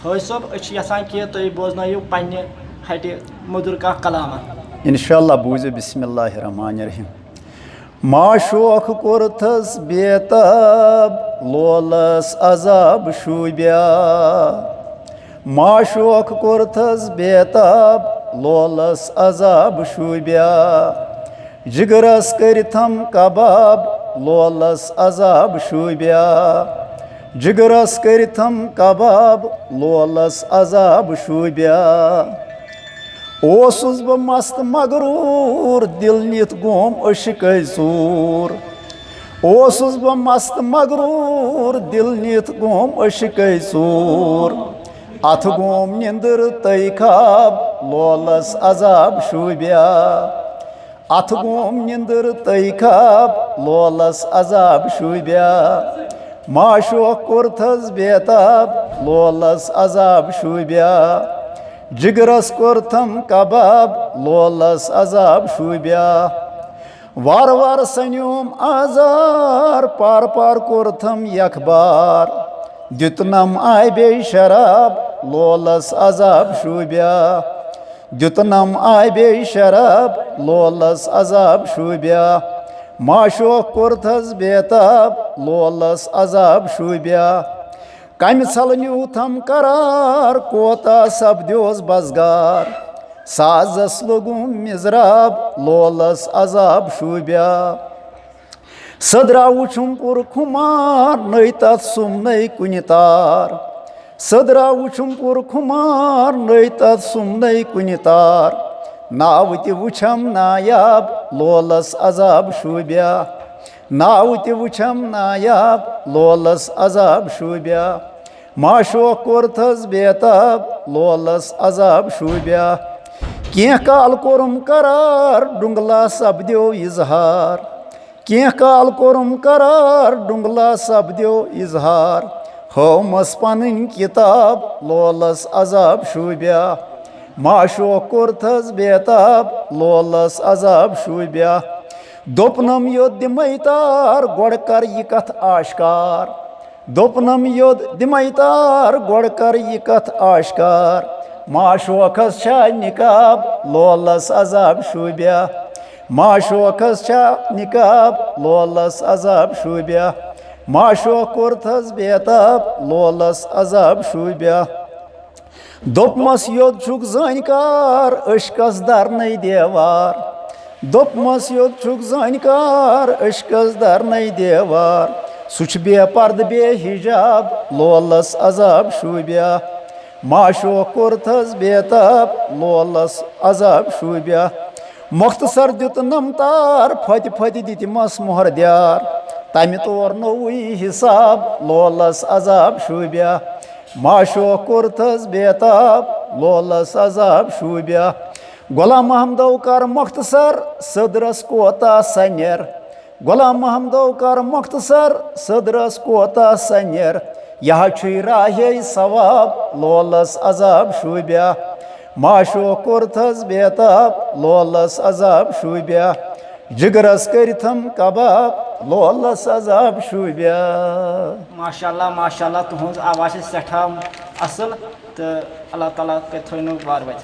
हाजी साहब यसान कि तुम बोजन पन्ने हटि मधुर कह कलामा। इंशाअल्लाह बूझ बिस्मिल्लाहिर्रहमानिर्रहीम। माशोख कोरथस बेताब लोलस अजाब शुब्या। माशोख कोरथस बेताब लोलस अजाब शुब्या। जिगरस करिथम कबाब लोलस अजाब शुब्या। जिगरस करिथम कबाब लोलस अजाब शुब्या। ओसुस बह मस्त मगरूर दिल नित गोम अशिक सूर। ओसुस बह मस्त मगरूर दिल नित गोम अशिक सूर। अथ गोम निंदर तय खाब लोलस अजाब शुब्या। अथ गोम निंदर तय खाब लोलस अजाब शुब्या। माशोख कोरथस बेताब लोलस अजाब शुब्या। जिगरस कोरथम कबाब लोलस अजाब शुब्या। वार वार सन्योम आजार पार पार कोरथम यखबार। दितनम आय बे शराब लोलस अजाब शुब्या। दितनम आय बे शराब लोलस अजाब शुब्या। माशोख कोरथस बेताब लोलस अजाब शुब्या। कम छलन्यूथम करार कोता सपद्योस बजगार। साजस लोगुम मिजराब लोलस अजाब शुब्या। सदरा वुछुम पुर खुमार नई तथ सुम नई कुनितार। सदरा वुछुम पुर खुमार नई तथ सुम नई कुनितार। नाव ति वुछम नायाब लोलस अजाब शुब्या। नाव ति वुछम नायाब लोलस अजाब शुब्या। माशोख कोरथस बेताब लोलस अजाब शुब्या। केह काल कोरुम करार डुंगला सपद्यो इजहार। केह काल कोरुम करार डुंगला सपद्यो इजहार। हौमस पनन किताब लोलस अजाब शुब्या। माशोख कोरथस बेताब लोलस अजाब शुब्या। दोपनम योद दिमै तार गोड़ कर यह कथ आश्कार। दोपनम योद दिमै तार गोड़ कर यह कथ आश्कार। माशोखस छा निकाब लोलस अजाब शुब्या। माशोखस छा निकाब लोलस अजाब शुब्या। माशोख कोरथस बेताब लोलस अजाब शुब्या। दोपमस योद छुक जानकार अशकस दरनै देवार। दोपमस योद छुक जानकार अशकस दरनै देवार। सुच बे पर्द बे हिजाब लोलस अजाब शुब्या। माशोख कोरथस बेताब लोलस अजाब शुब्या। मुख्तसर दितनम तार फत फत दितमस मोहर द्यार। तमि तोर नौई हिसाब लोलस अजाब शुब्या। माशोख कोरथस बेताब लोलस अजाब शुब्या। गुलाम महमदो कर मुख्तसर सदरस कोता सन्यर। गुलाम महमदो कर मुख्तसर सदरस कोता सन्यर। यह राहे सवाब लोलस अजाब शुब्या। माशोख कोरथस बेताब लोलस अजाब शुब्या। जिगरस करिथम कबाब लोलस अजाब शुब्या। माशाअल्लाह माशाअल्लाह तुहंज आवाज सठा असल तो अल्लाह ताला के थोनो बार बच।